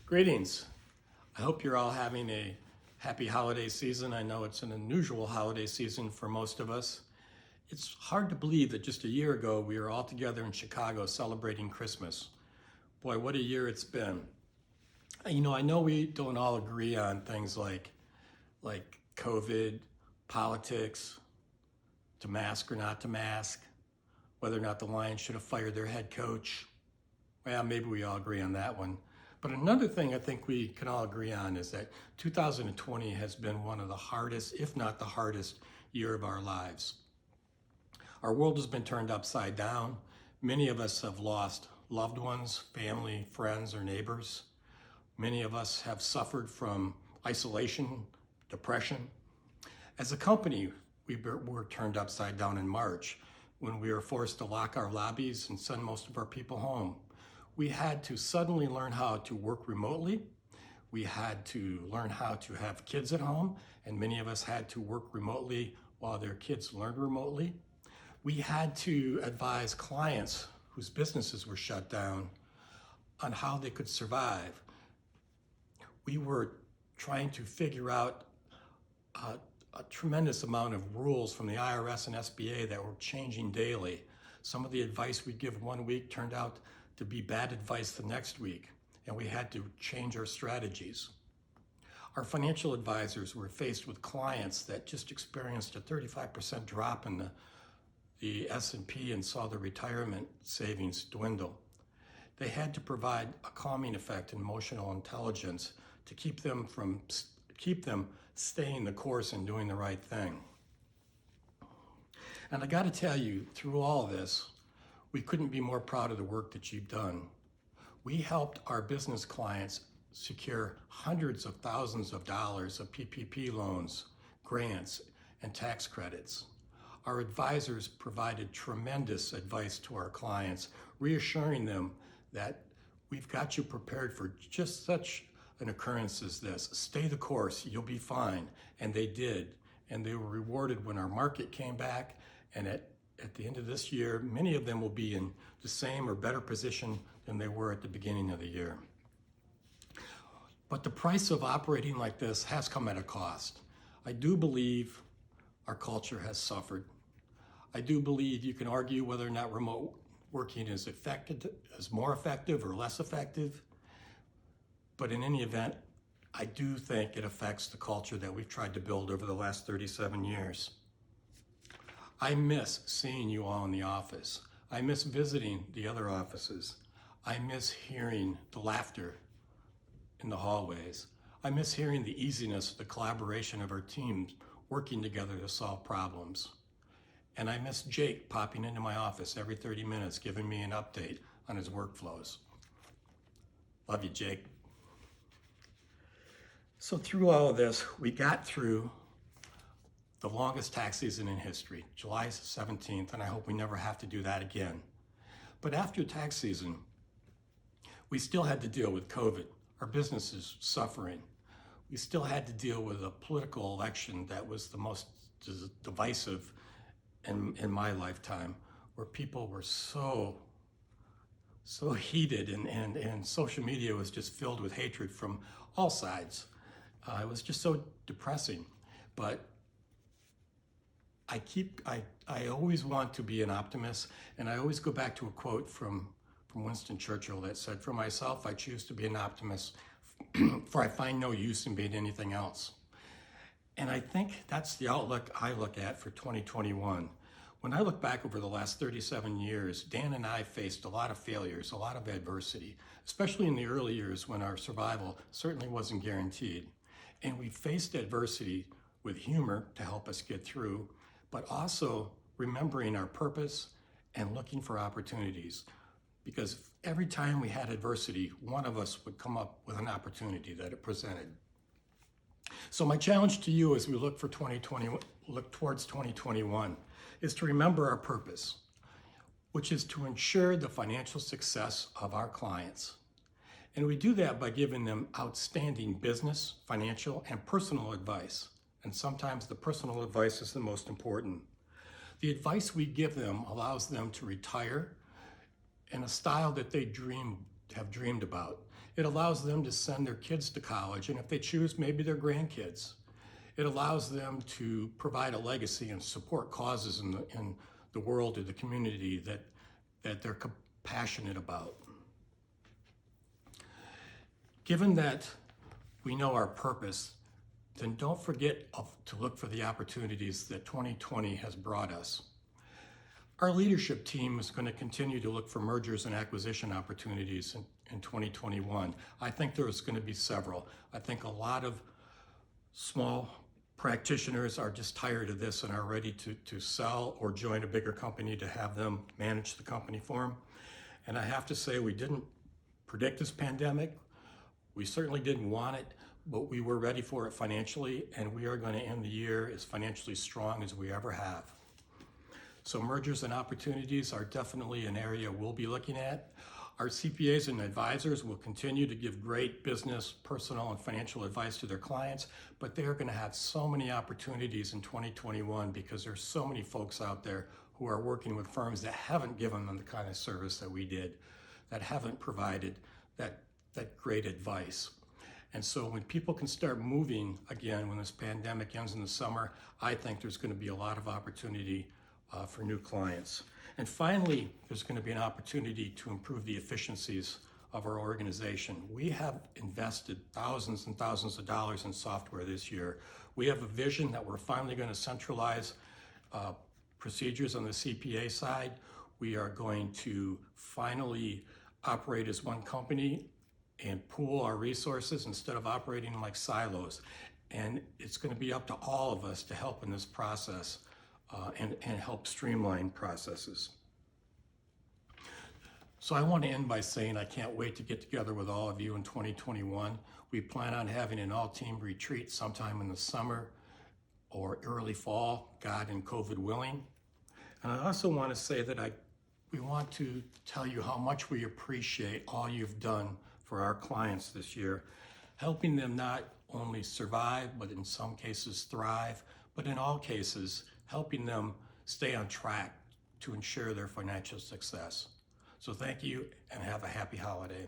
Greetings. I hope you're all having a happy holiday season. I know it's an unusual holiday season for most of us. It's hard to believe that just a year ago we were all together in Chicago celebrating Christmas. Boy, what a year it's been. I know we don't all agree on things like COVID, politics, to mask or not to mask, whether or not the Lions should have fired their head coach. Well, maybe we all agree on that one. But another thing I think we can all agree on is that 2020 has been one of the hardest, if not the hardest, year of our lives. Our world has been turned upside down. Many of us have lost loved ones, family, friends, or neighbors. Many of us have suffered from isolation, depression. As a company, we were turned upside down in March when we were forced to lock our lobbies and send most of our people home. We had to suddenly learn how to work remotely. We had to learn how to have kids at home, and many of us had to work remotely while their kids learned remotely. We had to advise clients whose businesses were shut down on how they could survive. We were trying to figure out a tremendous amount of rules from the IRS and SBA that were changing daily. Some of the advice we give one week turned out to be bad advice the next week, and we had to change our strategies. Our financial advisors were faced with clients that just experienced a 35% drop in the S&P and saw their retirement savings dwindle. They had to provide a calming effect and emotional intelligence to keep them staying the course and doing the right thing. And I got to tell you, through all of this, we couldn't be more proud of the work that you've done. We helped our business clients secure hundreds of thousands of dollars of PPP loans, grants, and tax credits. Our advisors provided tremendous advice to our clients, reassuring them that we've got you prepared for just such an occurrence as this. Stay the course, you'll be fine. And they did. And they were rewarded when our market came back. And at the end of this year, many of them will be in the same or better position than they were at the beginning of the year. But the price of operating like this has come at a cost. I do believe our culture has suffered. I do believe you can argue whether or not remote working is more effective or less effective. But in any event, I do think it affects the culture that we've tried to build over the last 37 years. I miss seeing you all in the office. I miss visiting the other offices. I miss hearing the laughter in the hallways. I miss hearing the easiness, the collaboration of our teams working together to solve problems. And I miss Jake popping into my office every 30 minutes, giving me an update on his workflows. Love you, Jake. So through all of this, we got through the longest tax season in history, July 17th, and I hope we never have to do that again. But after tax season, we still had to deal with COVID, our businesses suffering. We still had to deal with a political election that was the most divisive in my lifetime, where people were so heated and social media was just filled with hatred from all sides. It was just so depressing. But I always want to be an optimist, and I always go back to a quote from Winston Churchill that said, "For myself, I choose to be an optimist, for I find no use in being anything else." And I think that's the outlook I look at for 2021. When I look back over the last 37 years, Dan and I faced a lot of failures, a lot of adversity, especially in the early years when our survival certainly wasn't guaranteed. And we faced adversity with humor to help us get through, but also remembering our purpose and looking for opportunities. Because every time we had adversity, one of us would come up with an opportunity that it presented. So my challenge to you as we look towards 2021 is to remember our purpose, which is to ensure the financial success of our clients. And we do that by giving them outstanding business, financial, and personal advice. And sometimes the personal advice is the most important. The advice we give them allows them to retire in a style that they have dreamed about. It allows them to send their kids to college, and if they choose, maybe their grandkids. It allows them to provide a legacy and support causes in the world or the community that they're passionate about. Given that we know our purpose, then don't forget to look for the opportunities that 2020 has brought us. Our leadership team is going to continue to look for mergers and acquisition opportunities in 2021. I think there's going to be several. I think a lot of small practitioners are just tired of this and are ready to sell or join a bigger company to have them manage the company for them. And I have to say, we didn't predict this pandemic. We certainly didn't want it, but we were ready for it financially, and we are going to end the year as financially strong as we ever have. So mergers and opportunities are definitely an area we'll be looking at. Our CPAs and advisors will continue to give great business, personal, and financial advice to their clients, but they are going to have so many opportunities in 2021 because there's so many folks out there who are working with firms that haven't given them the kind of service that we did, that haven't provided that great advice. And so when people can start moving again, when this pandemic ends in the summer, I think there's going to be a lot of opportunity for new clients. And finally, there's going to be an opportunity to improve the efficiencies of our organization. We have invested thousands and thousands of dollars in software this year. We have a vision that we're finally going to centralize procedures on the CPA side. We are going to finally operate as one company and pool our resources instead of operating like silos. And it's going to be up to all of us to help in this process and help streamline processes. So I want to end by saying I can't wait to get together with all of you in 2021. We plan on having an all-team retreat sometime in the summer or early fall, God and COVID willing. And I also want to say that we want to tell you how much we appreciate all you've done for our clients this year, helping them not only survive, but in some cases thrive, but in all cases, helping them stay on track to ensure their financial success. So thank you and have a happy holiday.